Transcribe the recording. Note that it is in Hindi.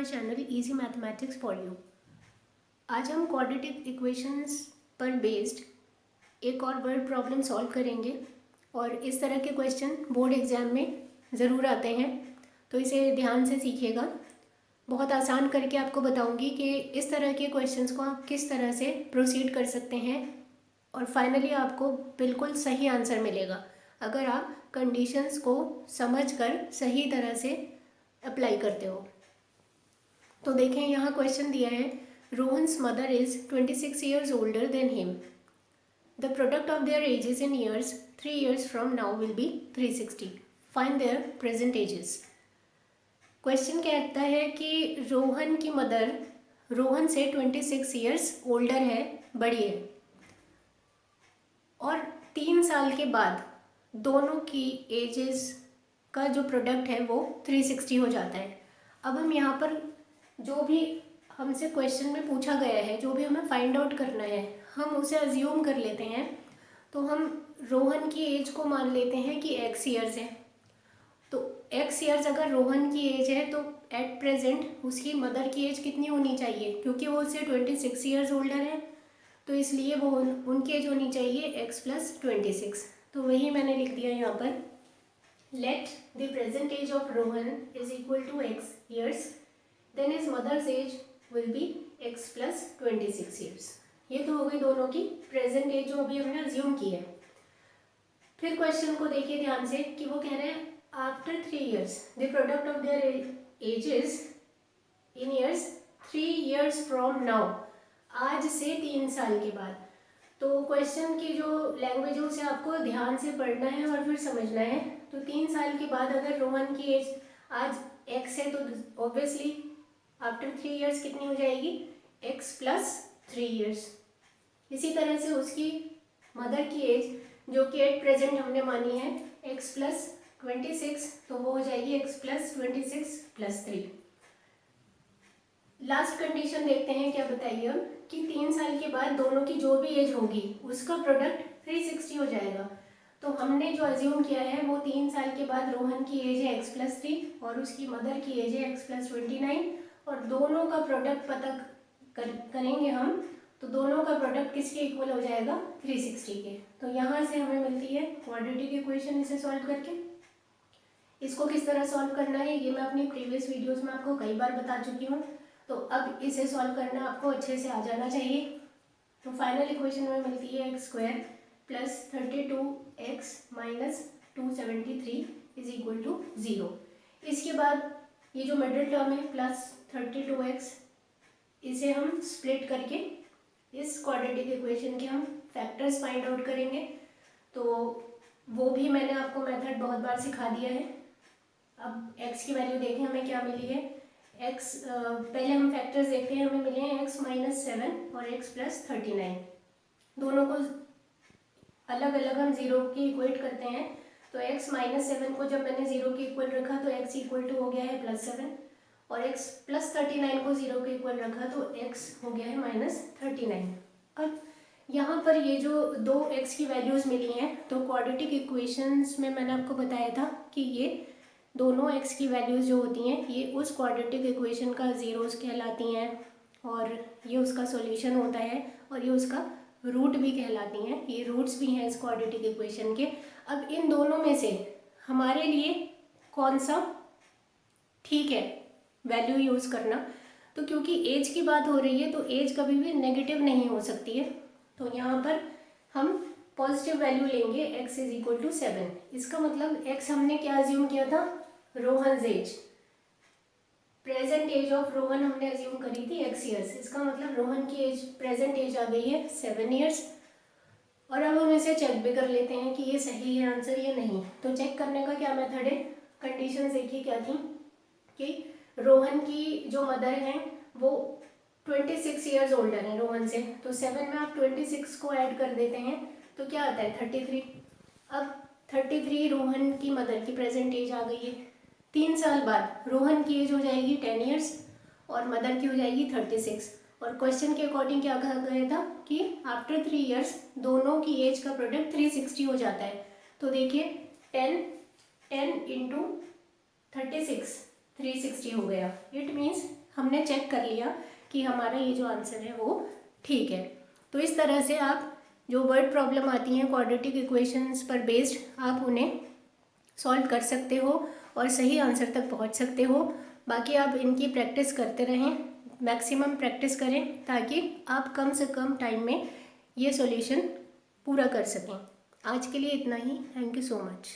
My channel easy mathematics for you. आज हम क्वाड्रेटिक इक्वेशंस पर बेस्ड एक और वर्ड प्रॉब्लम सॉल्व करेंगे और इस तरह के क्वेश्चन बोर्ड एग्जाम में ज़रूर आते हैं, तो इसे ध्यान से सीखिएगा। बहुत आसान करके आपको बताऊंगी कि इस तरह के क्वेश्चंस को आप किस तरह से प्रोसीड कर सकते हैं और फाइनली आपको बिल्कुल सही आंसर मिलेगा अगर आप कंडीशंस को समझकर सही तरह से अप्लाई करते हो। तो देखें, यहाँ क्वेश्चन दिया है, Rohan's mother is 26 years older than him. The product of their edges in years 3 years from now will be 360। Find there present ages. Question कहता है कि रोहन की मदर रोहन से 26 ईयर्स ओल्डर है, बड़ी है, और 3 साल के बाद दोनों की एजेस का जो प्रोडक्ट है वो 360 हो जाता है। अब हम यहाँ पर जो भी हमसे क्वेश्चन में पूछा गया है, जो भी हमें फाइंड आउट करना है, हम उसे अज्यूम कर लेते हैं। तो हम रोहन की एज को मान लेते हैं कि x ईयर्स है। तो x ईयर्स अगर रोहन की एज है तो एट प्रेजेंट उसकी मदर की एज कितनी होनी चाहिए, क्योंकि वो उससे 26 ईयर्स ओल्डर है, तो इसलिए वो उनकी एज होनी चाहिए x + 26। तो वही मैंने लिख दिया यहाँ पर, let the present age of Rohan is equal to x years, then his mother's age will be x + 26 years. ये तो हो गई दोनों की प्रेजेंट एज जो अभी हमने अज्यूम की है। फिर क्वेश्चन को देखिए ध्यान से कि वो कह रहे हैं after 3 years the product of their edges in years 3 years from now. आज से 3 साल के बाद। तो क्वेश्चन की जो लैंग्वेज है उसे आपको ध्यान से पढ़ना है और फिर समझना है। तो 3 साल के बाद अगर रोहन की एज आज x है तो ऑब्वियसली आफ्टर 3 ईयर्स कितनी हो जाएगी, x + 3 ईयर्स। इसी तरह से उसकी मदर की एज जो कि एट प्रेजेंट हमने मानी है x + 26, तो वो हो जाएगी x + 26 + 3। लास्ट कंडीशन देखते हैं क्या बताइए हम, कि 3 साल के बाद दोनों की जो भी एज होगी उसका प्रोडक्ट 360 हो जाएगा। तो हमने जो अज्यूम किया है वो 3 साल के बाद रोहन की एज है x + 3 और उसकी मदर की एज है x + 29, और दोनों का प्रोडक्ट पता करेंगे हम, तो दोनों का प्रोडक्ट किसके इक्वल हो जाएगा, 360 के। तो यहाँ से हमें मिलती है क्वाड्रेटिक इक्वेशन। इसे सॉल्व करके इसको किस तरह सॉल्व करना है ये मैं अपनी प्रीवियस वीडियोस में आपको कई बार बता चुकी हूँ, तो अब इसे सॉल्व करना आपको अच्छे से आ जाना चाहिए। तो फाइनल इक्वेशन में मिलती है x² + 32x - 273 = 0। इसके बाद ये जो मिडिल टर्म है +32x, इसे हम स्प्लिट करके इस क्वाड्रेटिक इक्वेशन के हम फैक्टर्स फाइंड आउट करेंगे। तो वो भी मैंने आपको मेथड बहुत बार सिखा दिया है। अब x की वैल्यू देखें हमें क्या मिली है। पहले हम फैक्टर्स देखते हैं, हमें मिले हैं x - 7 और x + 39। दोनों को अलग अलग हम 0 की इक्वेट करते हैं। तो x - 7 को जब मैंने 0 के इक्वल रखा तो x = हो गया है +7, और x + 39 को 0 के इक्वल रखा तो x हो गया है -39। अब यहाँ पर ये जो दो x की वैल्यूज़ मिली हैं, तो क्वाड्रेटिक इक्वेशंस में मैंने आपको बताया था कि ये दोनों x की वैल्यूज़ जो होती हैं ये उस क्वाड्रेटिक इक्वेशन का ज़ीरोज़ कहलाती हैं, और ये उसका सॉल्यूशन होता है, और ये उसका रूट भी कहलाती हैं। ये रूट्स भी हैं इस क्वाड्रेटिक इक्वेशन के। अब इन दोनों में से हमारे लिए कौन सा ठीक है वैल्यू यूज़ करना, तो क्योंकि एज की बात हो रही है तो एज कभी भी नेगेटिव नहीं हो सकती है। तो यहाँ पर हम पॉजिटिव वैल्यू लेंगे x = 7। इसका मतलब x हमने क्या अज्यूम किया था, Rohan age, present age of Rohan हमने अज्यूम करी थी x ईयर्स। इसका मतलब रोहन की एज प्रेजेंट एज आ गई है 7 ईयर्स। और अब हम इसे चेक भी कर लेते हैं कि ये सही है आंसर या नहीं। तो चेक करने का क्या मेथड है, कंडीशन देखिए क्या थी कि रोहन की जो मदर हैं वो 26 ईयर्स ओल्डर है रोहन से, तो 7 में आप 26 को ऐड कर देते हैं तो क्या आता है 33। अब 33 रोहन की मदर की प्रेजेंट एज आ गई है। 3 साल बाद रोहन की एज हो जाएगी 10 ईयर्स और मदर की हो जाएगी 36। और क्वेश्चन के अकॉर्डिंग क्या कहा गया था कि आफ्टर 3 ईयर्स दोनों की एज का प्रोडक्ट 360 हो जाता है। तो देखिए 10 × 36 360 हो गया। इट मीन्स हमने चेक कर लिया कि हमारा ये जो आंसर है वो ठीक है। तो इस तरह से आप जो वर्ड प्रॉब्लम आती हैं क्वाड्रेटिक इक्वेशंस पर बेस्ड, आप उन्हें सॉल्व कर सकते हो और सही आंसर तक पहुंच सकते हो। बाकी आप इनकी प्रैक्टिस करते रहें, मैक्सिमम प्रैक्टिस करें ताकि आप कम से कम टाइम में ये सॉल्यूशन पूरा कर सकें। आज के लिए इतना ही। Thank you so much.